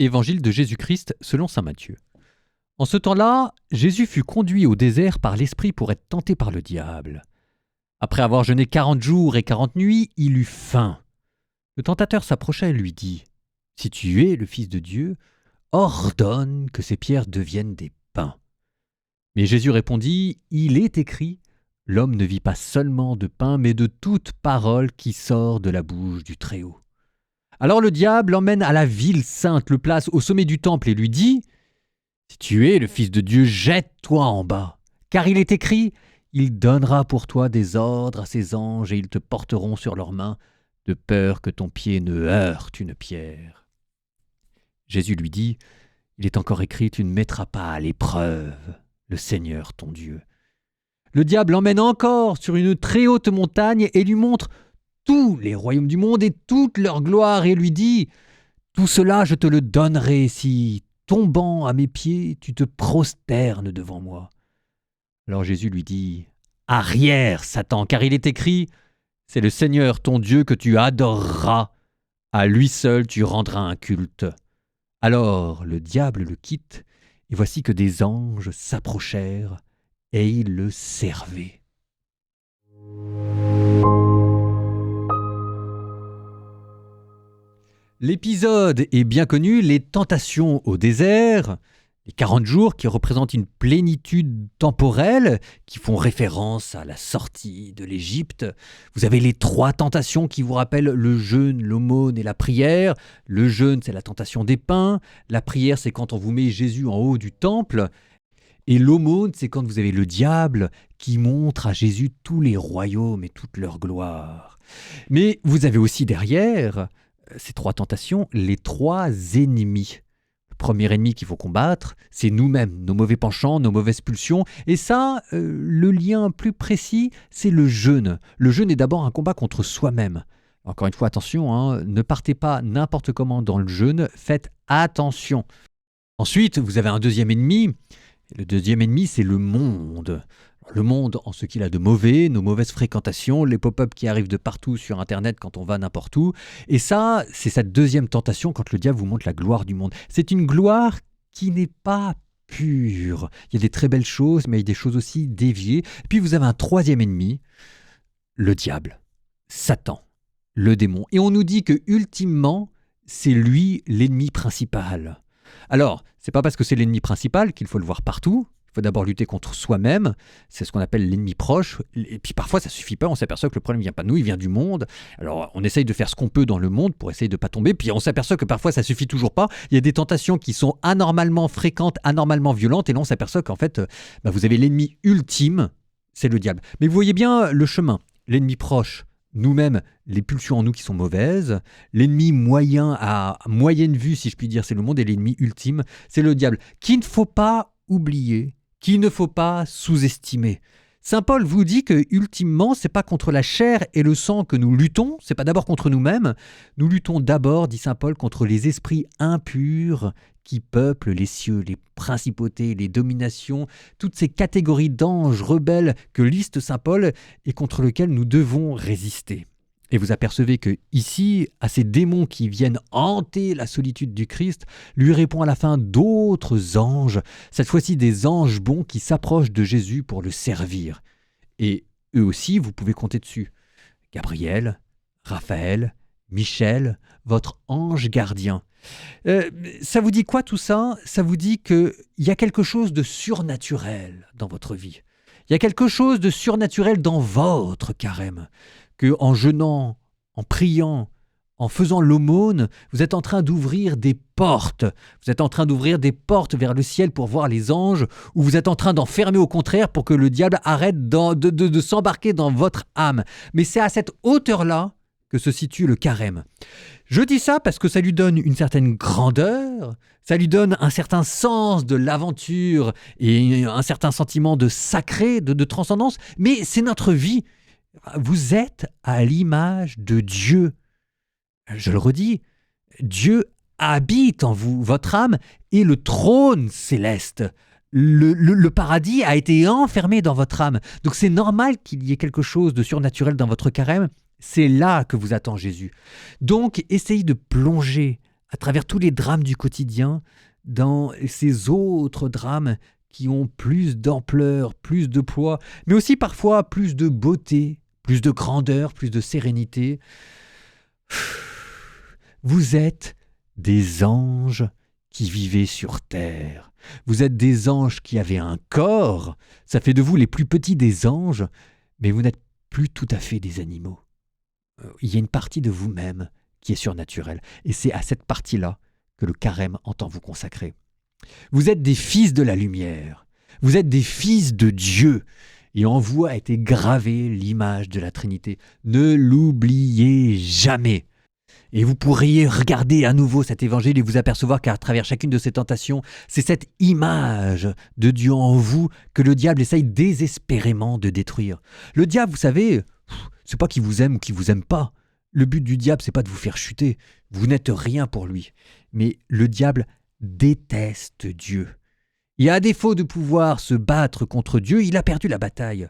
Évangile de Jésus-Christ selon saint Matthieu. En ce temps-là, Jésus fut conduit au désert par l'Esprit pour être tenté par le diable. Après avoir jeûné 40 jours et 40 nuits, il eut faim. Le tentateur s'approcha et lui dit : « Si tu es le Fils de Dieu, ordonne que ces pierres deviennent des pains. » Mais Jésus répondit : « Il est écrit, l'homme ne vit pas seulement de pain, mais de toute parole qui sort de la bouche du Très-Haut. » Alors le diable l'emmène à la ville sainte, le place au sommet du temple et lui dit : « Si tu es le Fils de Dieu, jette-toi en bas, car il est écrit, il donnera pour toi des ordres à ses anges et ils te porteront sur leurs mains, de peur que ton pied ne heurte une pierre. » Jésus lui dit : « Il est encore écrit, tu ne mettras pas à l'épreuve le Seigneur ton Dieu. » Le diable l'emmène encore sur une très haute montagne et lui montre tous les royaumes du monde et toute leur gloire et lui dit : « Tout cela je te le donnerai si, tombant à mes pieds, tu te prosternes devant moi. » Alors Jésus lui dit : « Arrière, Satan, car il est écrit, c'est le Seigneur ton Dieu que tu adoreras, à lui seul tu rendras un culte. » Alors le diable le quitte, et voici que des anges s'approchèrent et ils le servaient. L'épisode est bien connu, les tentations au désert, les 40 jours qui représentent une plénitude temporelle, qui font référence à la sortie de l'Égypte. Vous avez les 3 tentations qui vous rappellent le jeûne, l'aumône et la prière. Le jeûne, c'est la tentation des pains. La prière, c'est quand on vous met Jésus en haut du temple. Et l'aumône, c'est quand vous avez le diable qui montre à Jésus tous les royaumes et toute leur gloire. Mais vous avez aussi derrière ces 3 tentations, les 3 ennemis. Le premier ennemi qu'il faut combattre, c'est nous-mêmes, nos mauvais penchants, nos mauvaises pulsions. Et ça, le lien plus précis, c'est le jeûne. Le jeûne est d'abord un combat contre soi-même. Encore une fois, attention, ne partez pas n'importe comment dans le jeûne, faites attention. Ensuite, vous avez un deuxième ennemi. Le deuxième ennemi, c'est le monde. Le monde en ce qu'il a de mauvais, nos mauvaises fréquentations, les pop-up qui arrivent de partout sur Internet quand on va n'importe où. Et ça, c'est cette deuxième tentation quand le diable vous montre la gloire du monde. C'est une gloire qui n'est pas pure. Il y a des très belles choses, mais il y a des choses aussi déviées. Puis vous avez un troisième ennemi, le diable, Satan, le démon. Et on nous dit que ultimement, c'est lui l'ennemi principal. Alors, c'est pas parce que c'est l'ennemi principal qu'il faut le voir partout. Il faut d'abord lutter contre soi-même, c'est ce qu'on appelle l'ennemi proche. Et puis parfois ça suffit pas, on s'aperçoit que le problème vient pas de nous, il vient du monde. Alors on essaye de faire ce qu'on peut dans le monde pour essayer de pas tomber, puis on s'aperçoit que parfois ça suffit toujours pas. Il y a des tentations qui sont anormalement fréquentes, anormalement violentes, et là on s'aperçoit qu'en fait vous avez l'ennemi ultime, c'est le diable. Mais vous voyez bien le chemin, l'ennemi proche, nous-mêmes, les pulsions en nous qui sont mauvaises, l'ennemi moyen à moyenne vue, si je puis dire, c'est le monde, et l'ennemi ultime, c'est le diable, qu'il ne faut pas oublier, qu'il ne faut pas sous-estimer. Saint Paul vous dit que ultimement, c'est pas contre la chair et le sang que nous luttons, c'est pas d'abord contre nous-mêmes. Nous luttons d'abord, dit Saint Paul, contre les esprits impurs qui peuplent les cieux, les principautés, les dominations, toutes ces catégories d'anges rebelles que liste Saint Paul et contre lesquels nous devons résister. Et vous apercevez que ici, à ces démons qui viennent hanter la solitude du Christ, lui répond à la fin d'autres anges, cette fois-ci des anges bons qui s'approchent de Jésus pour le servir. Et eux aussi, vous pouvez compter dessus. Gabriel, Raphaël, Michel, votre ange gardien. Ça vous dit quoi tout ça ? Ça vous dit qu'il y a quelque chose de surnaturel dans votre vie. Il y a quelque chose de surnaturel dans votre carême. Qu'en jeûnant, en priant, en faisant l'aumône, vous êtes en train d'ouvrir des portes. Vous êtes en train d'ouvrir des portes vers le ciel pour voir les anges, ou vous êtes en train d'en fermer au contraire pour que le diable arrête de s'embarquer dans votre âme. Mais c'est à cette hauteur-là que se situe le carême. Je dis ça parce que ça lui donne une certaine grandeur, ça lui donne un certain sens de l'aventure et un certain sentiment de sacré, de transcendance, mais c'est notre vie. Vous êtes à l'image de Dieu. Je le redis, Dieu habite en vous, votre âme est le trône céleste. Le paradis a été enfermé dans votre âme. Donc c'est normal qu'il y ait quelque chose de surnaturel dans votre carême. C'est là que vous attend Jésus. Donc essayez de plonger à travers tous les drames du quotidien, dans ces autres drames qui ont plus d'ampleur, plus de poids, mais aussi parfois plus de beauté, plus de grandeur, plus de sérénité. Vous êtes des anges qui vivaient sur terre. Vous êtes des anges qui avaient un corps. Ça fait de vous les plus petits des anges, mais vous n'êtes plus tout à fait des animaux. Il y a une partie de vous-même qui est surnaturelle, et c'est à cette partie-là que le carême entend vous consacrer. Vous êtes des fils de la lumière, vous êtes des fils de Dieu, et en vous a été gravée l'image de la Trinité. Ne l'oubliez jamais. Et vous pourriez regarder à nouveau cet évangile et vous apercevoir qu'à travers chacune de ces tentations, c'est cette image de Dieu en vous que le diable essaye désespérément de détruire. Le diable, vous savez, c'est pas qu'il vous aime ou qu'il vous aime pas. Le but du diable, c'est pas de vous faire chuter. Vous n'êtes rien pour lui. Mais le diable déteste Dieu. Et à défaut de pouvoir se battre contre Dieu, il a perdu la bataille.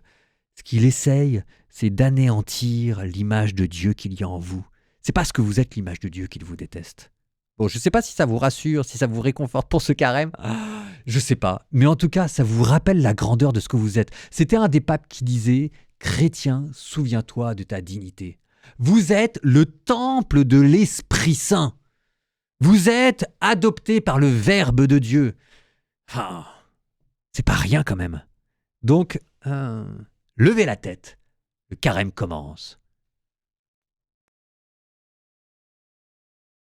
Ce qu'il essaye, c'est d'anéantir l'image de Dieu qu'il y a en vous. C'est parce que vous êtes l'image de Dieu qu'il vous déteste. Bon, je ne sais pas si ça vous rassure, si ça vous réconforte pour ce carême. Je ne sais pas. Mais en tout cas, ça vous rappelle la grandeur de ce que vous êtes. C'était un des papes qui disait « Chrétien, souviens-toi de ta dignité. Vous êtes le temple de l'Esprit Saint. Vous êtes adopté par le Verbe de Dieu. » C'est pas rien quand même. Donc, levez la tête. Le carême commence.